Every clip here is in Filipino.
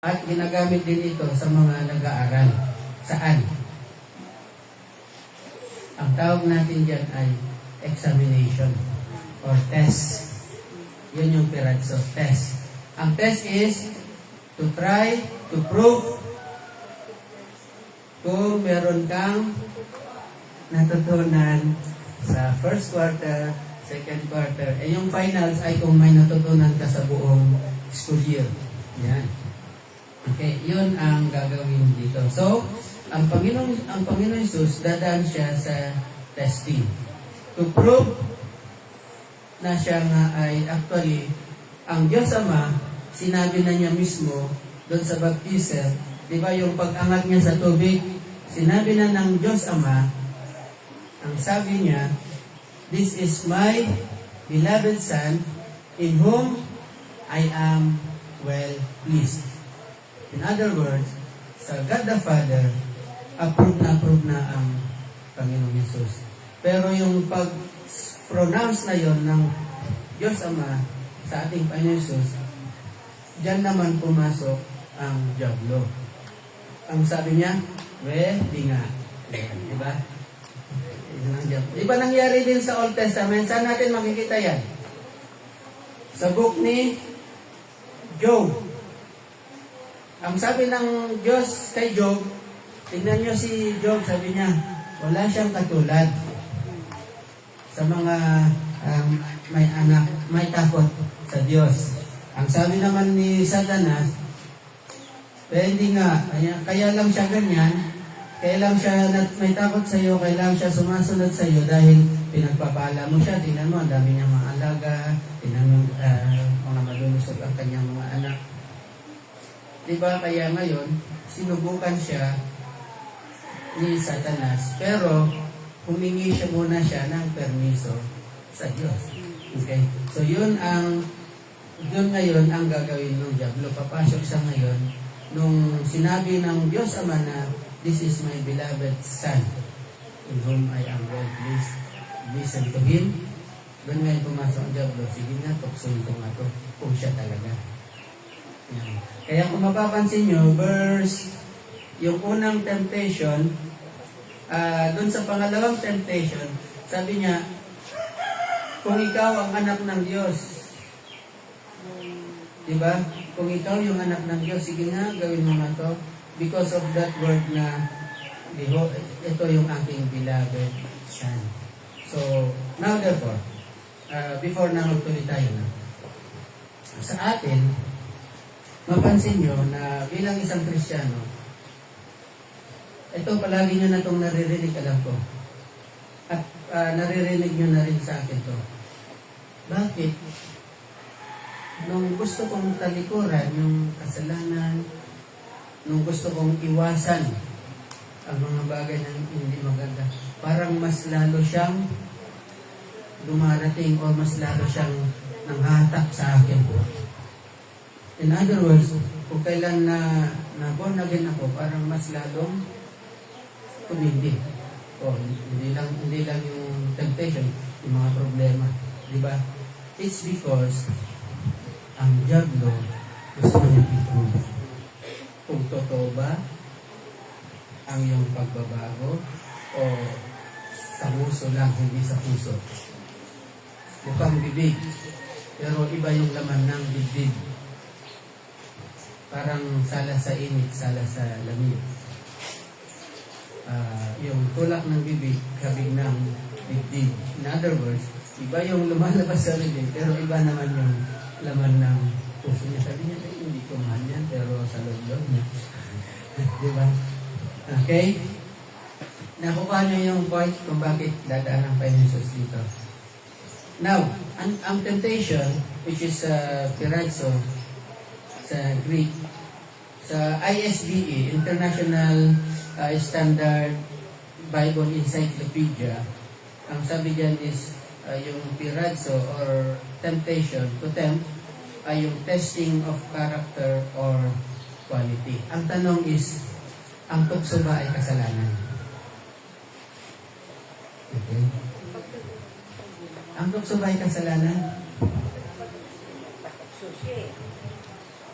At ginagamit din ito sa mga nag-aaral. Saan? Ang tawag natin dyan ay examination or test. Yun yung pirazzo, test. Ang test is to try to prove kung meron kang natutunan sa first quarter, second quarter. Yung finals ay kung may natutunan ka sa buong school year. Yan. Okay, yun ang gagawin dito. So, ang Panginoon Jesus, dadaan siya sa testing. To prove na siya nga ay actually, ang Diyos Ama, sinabi na niya mismo doon sa baptism, di ba yung pag-angat niya sa tubig, sinabi na ng Diyos Ama, ang sabi niya, "This is my beloved Son, in whom I am well pleased." In other words, sa God the Father, approve na ang Panginoong Yesus. Pero yung pag-pronounce na yon ng Diyos Ama sa ating Panginoong Yesus, diyan naman pumasok ang Diablo. Ang sabi niya, di nga. Diba? Diba nangyari din sa Old Testament? Saan natin makikita yan? Sa book ni Job. Ang sabi ng Diyos kay Job, tingnan nyo si Job, sabi niya, wala siyang katulad sa mga may anak, may takot sa Diyos. Ang sabi naman ni Satanas, hindi nga, kaya lang siya ganyan, kaya lang siya may takot sa iyo, kaya lang siya sumasunod sa iyo dahil pinagpapala mo siya. Tingnan mo, ang dami niyang mga alaga, tingnan mo, mga malulusog ang kanyang mga anak. Diba, kaya ngayon, sinubukan siya ni Satanas, pero humingi siya muna siya ng permiso sa Diyos. Okay? So, yun ngayon ang gagawin ng Diablo. Papasok siya ngayon nung sinabi ng Diyos Ama na, "This is my beloved Son, in whom I am well pleased. Listen to Him." Doon ngayon pumasok ang Diablo. Sige nga, tuksoin ko nga to kung siya talaga. Yan. Kaya kung mapapansin nyo, yung unang temptation, doon sa pangalawang temptation, sabi niya, kung ikaw ang anak ng Diyos, diba? Kung ikaw yung anak ng Diyos, sige nga, gawin mo nga to. Because of that word na, ito yung aking beloved Son. So, now therefore, before na magtuloy tayo na, sa atin, mapansin nyo na bilang isang Kristiyano, ito palagi nyo na itong naririnig, alam ko. At naririnig nyo na rin sa akin to. Bakit? Nung gusto kong talikuran yung kasalanan, nung gusto kong iwasan ang mga bagay na hindi maganda, parang mas lalo siyang dumarating o mas lalo siyang nanghatak sa akin po. In other words, kung kailan na born again ako, parang mas lalong tumindi. Hindi lang yung temptation, yung mga problema. Diba? It's because ang Diablo gusto niya i-prove kung totoo ba ang iyong pagbabago o sa puso lang, hindi sa puso. Mukhang bibig, pero iba yung laman ng bibig. Parang sala sa init, sala sa lamig. Yung tulak ng bibig, kabig ng dibdib. In other words, iba yung lumalabas sa bibig, pero iba naman yung laman ng puso niya. Sabi niya, hindi ko mahal yan, pero sa loob niya. Diba? Okay? Nakuha niyo yung point kung bakit dadaan ang Panginoon Jesus dito. Now, ang temptation, which is pirazzo, sa Greek, sa ISBE, International Standard Bible Encyclopedia, ang sabi dyan is yung pirazzo or temptation, to tempt, ay yung testing of character or quality. Ang tanong is, ang tukso ba ay kasalanan? Okay. Ang tukso ba ay kasalanan?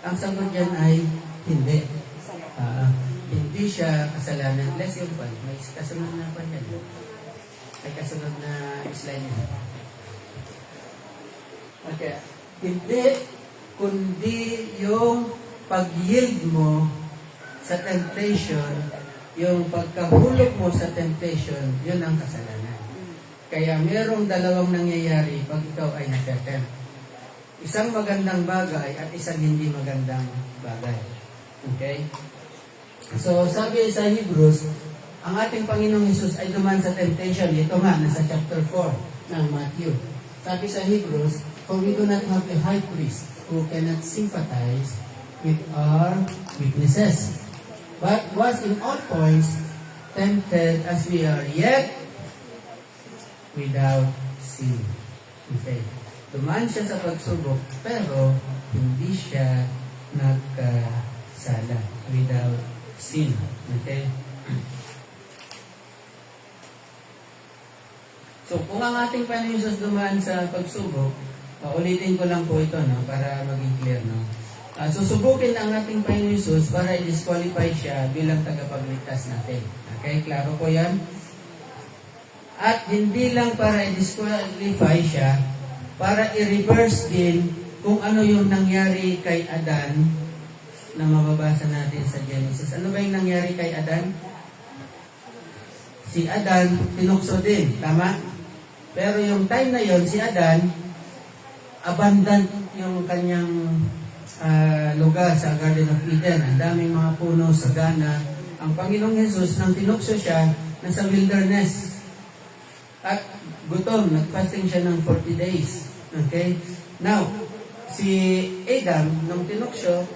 Ang sagot dyan ay Hindi. Hindi siya kasalanan. Bless yung pan. May kasunod na pan yan. May kasunod na slide niya. Okay. Hindi, kundi yung pag-yield mo sa temptation, yung pagkahulog mo sa temptation, yun ang kasalanan. Kaya merong dalawang nangyayari pag ikaw ay nagtatempt. Isang magandang bagay at isang hindi magandang bagay. Okay? So, sabi sa Hebrews, ang ating Panginoong Hesus ay dumaan sa temptation. Ito nga, nasa chapter 4 ng Matthew. Sabi sa Hebrews, for we do not have a high priest who cannot sympathize with our weaknesses, but was in all points tempted as we are, yet without sin. Okay. Dumaan siya sa pagsubok, pero hindi siya nagkasala. Without sin. Okay? So, kung ang ating Panginoon Jesus dumaan sa pagsubok, ulitin ko lang po ito, no, para maging clear, no? Susubukin ang ating Panginoon Jesus para i-disqualify siya bilang tagapagligtas natin. Okay? Klaro po yan? At hindi lang para i-disqualify siya, para i-reverse din kung ano yung nangyari kay Adan na mababasa natin sa Genesis. Ano ba yung nangyari kay Adan? Si Adan, tinukso din. Tama? Pero yung time na yon, si Adan, abundant yung kanyang lugar sa Garden of Eden. Ang daming mga puno, sagana. Ang Panginoong Jesus, nang tinukso siya, nasa wilderness. At gutom, nag-fasting siya ng 40 days. Okay? Now, si Adam, nung tinukso,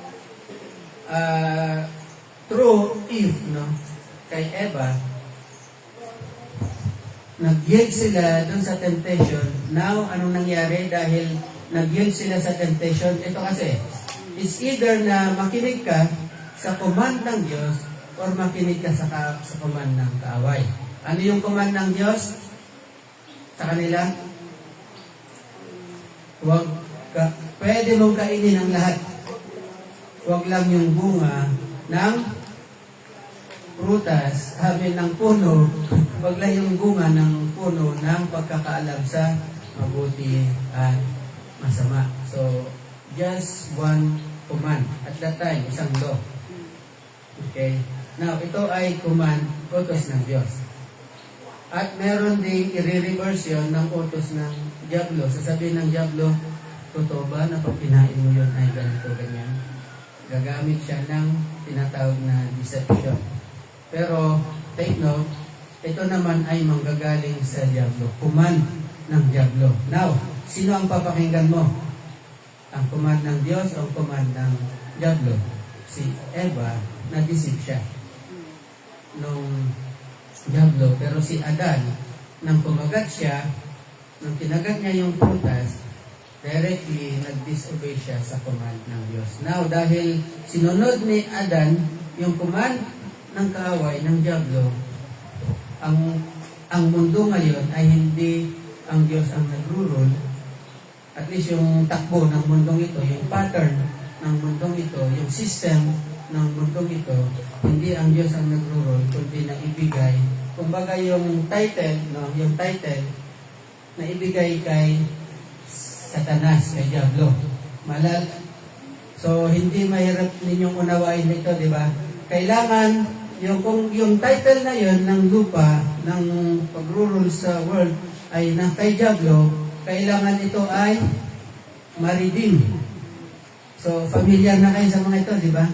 through Eve, no, kay Eva, nag-yield sila dun sa temptation. Now, anong nangyari? Dahil nag-yield sila sa temptation, ito kasi, is either na makinig ka sa command ng Diyos or makinig ka sa command ng kaaway. Ano yung command ng Diyos sa kanila? Pwede mong kainin ang lahat. Huwag lang yung bunga ng prutas, habil ng puno, huwag lang yung bunga ng puno ng pagkakaalam sa mabuti at masama. So, just one command. At that time, isang law. Okay? Now, ito ay command, utos ng Diyos. At meron ding i-reverse yun ng utos ng Diablo. Sasabihin ng Diablo, totoo ba na pag kinain mo yun ay ganito, ganyan? Gagamit siya ng tinatawag na deception. Pero, take note, ito naman ay manggagaling sa Diablo. Command ng Diablo. Now, sino ang papakinggan mo? Ang command ng Diyos o ang command ng Diablo? Si Eva, na-deceive siya nung Diablo. Pero si Adan, nang kumagat siya, nang kinagat niya yung prutas, directly nag-disobey siya sa command ng Diyos. Now, dahil sinunod ni Adan yung command ng kaaway ng Diablo, ang mundo ngayon ay hindi ang Diyos ang nag-rule. At least yung takbo ng mundong ito, yung pattern ng mundong ito, yung system ng mundong ito, hindi ang Diyos ang nag-rule, kundi na ibigay. Kumbaga yung title, no, yung title na ibigay kay Satanas, kay Diablo. So, hindi mahirap ninyong unawain ito, di ba? Kailangan, kung yung title na yon ng lupa, ng pag-rule sa world, ay ng kay Diablo, kailangan ito ay ma-redeem. So, familiar na kayo sa mga ito, di ba?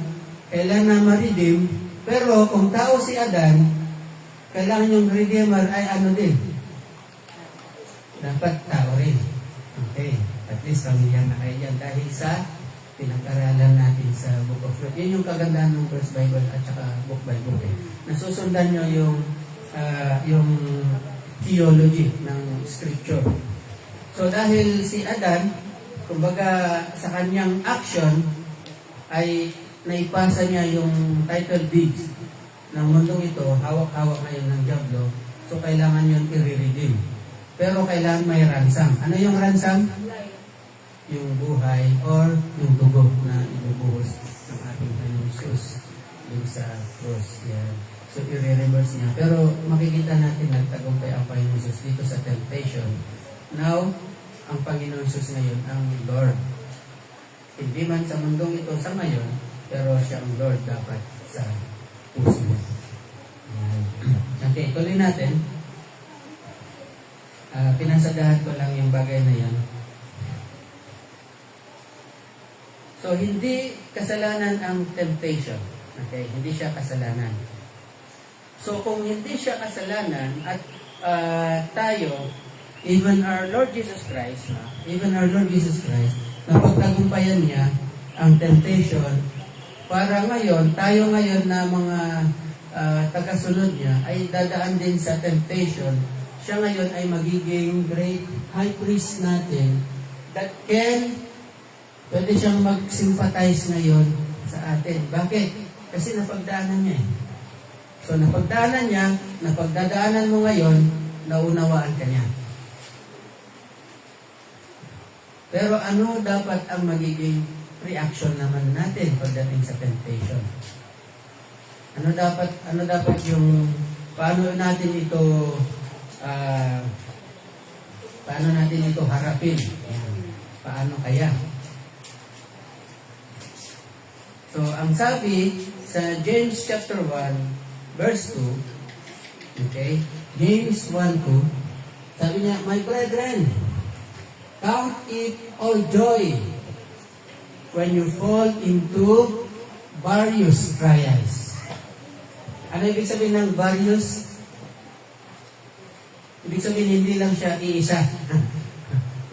Kailangan na ma-redeem, pero kung tao si Adan, kailangan yung redeemer ay ano din? Dapat tao rin. Okay. At least familiar na kayo yan dahil sa pinag-aralan natin sa Book of Ruth. Yun yung kagandahan ng First Bible at saka Book by Book. Nasusundan nyo yung theology ng Scripture. So dahil si Adan, kumbaga sa kanyang action, ay naipasa niya yung title deeds ng mundong ito, hawak-hawak ngayon ng Diablo, so kailangan yun i-redeem. Pero kailangan may ransom. Ano yung ransom? Yung buhay or yung dugo na ibubuhos ng ating Panginoon Jesus. sa cross. Yan. So, i-reverse niya. Pero makikita natin nagtagumpay ang Panginoon Jesus dito sa temptation. Now, ang Panginoon Jesus ngayon ang Lord. Hindi man sa mundong ito sa ngayon, pero siya ang Lord dapat sa puso mo. Okay, tuloy natin. Pinasadahan ko lang yung bagay na yan. So, hindi kasalanan ang temptation. Okay, hindi siya kasalanan. So, kung hindi siya kasalanan at tayo, even our Lord Jesus Christ, napagtagumpayan niya ang temptation para ngayon, tayo ngayon na mga tagasunod niya ay dadaan din sa temptation. Siya ngayon ay magiging great high priest natin that pwede siyang mag-sympathize ngayon sa atin. Bakit? Kasi napagdaanan niya. So, napagdaanan niya, napagdadaanan mo ngayon, naunawaan ka niya. Pero ano dapat ang magiging reaction naman natin pagdating sa temptation? Ano dapat yung paano natin ito harapin? Paano kaya? So, ang sabi sa James chapter 1 verse 2, okay? James 1:2, sabi niya, "My brethren, count it all joy when you fall into various trials." Ano ibig sabihin ng various? Ibig sabihin, hindi lang siya iisa.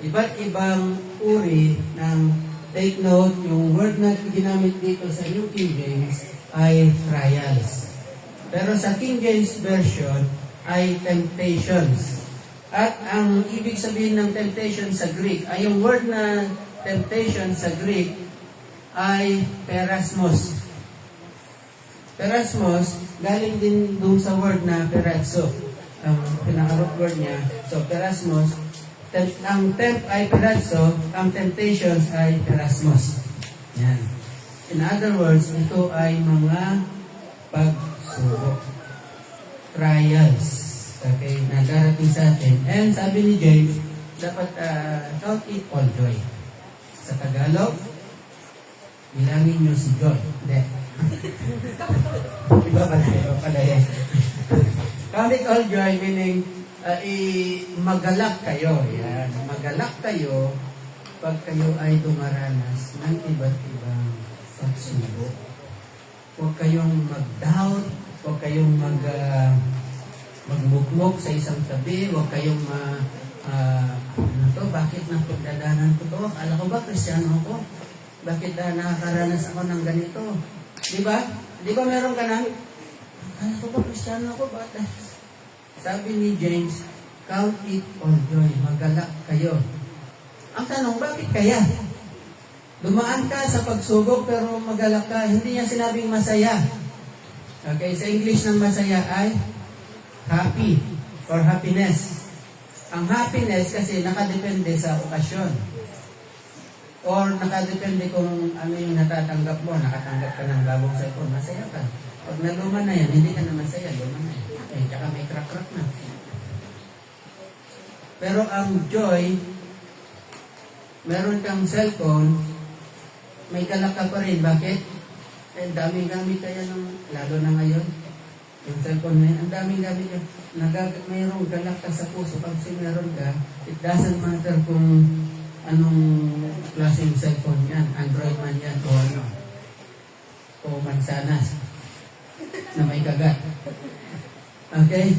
Iba't ibang uri ng, take note, yung word na ginamit dito sa New King James ay trials. Pero sa King James Version ay temptations. At ang ibig sabihin ng temptation sa Greek, ay yung word na temptation sa Greek ay perasmos. Perasmos, galing din doon sa word na perazzo. Ang pinaka-root word niya. So, perasmos, ang temp ay perazzo, ang temptations ay perasmos. Yan. In other words, ito ay mga pagsubok. Trials. Okay, na darating sa atin. And sabi ni James, dapat count it all joy. Sa Tagalog, bilangin nyo si joy. Hindi. Iba pala yan. Count it all joy, meaning, magalak kayo. Yan. Magalak kayo pag kayo ay dumaranas ng iba't ibang pagsubok. Huwag kayong mag-doubt, huwag kayong magmukmok sa isang tabi, huwag kayong bakit napagdadanan ko to? Akala ko ba Kristiyano ako? Bakit nakakaranas ako ng ganito? Di ba? Di ba meron ka na? Akala ko ba Kristiyano ako? Bakit? Sabi ni James, count it all joy, magalak kayo. Ang tanong, bakit kaya? Dumaan ka sa pagsubok pero magalak ka. Hindi niya sinabing masaya. Okay, sa English ng masaya ay happy or happiness. Ang happiness kasi nakadepende sa okasyon. Or nakadepende kung ano yung natatanggap mo. Nakatanggap ka ng bagong cellphone, masaya ka. Pag naluma na yan, hindi ka na masaya, luma na yan. Eh, tsaka may crack-crack na. Pero ang joy, meron kang cellphone, may galak ka pa rin. Bakit? Eh, daming gamit kaya lalo na ngayon. Yung cellphone na yun, ang daming gamit yun. Mayroong galak ka sa puso. Pag meron ka, it doesn't matter kung anong klaseng cellphone yan. Android man yan o ano. O mansanas na may kagat. Okay?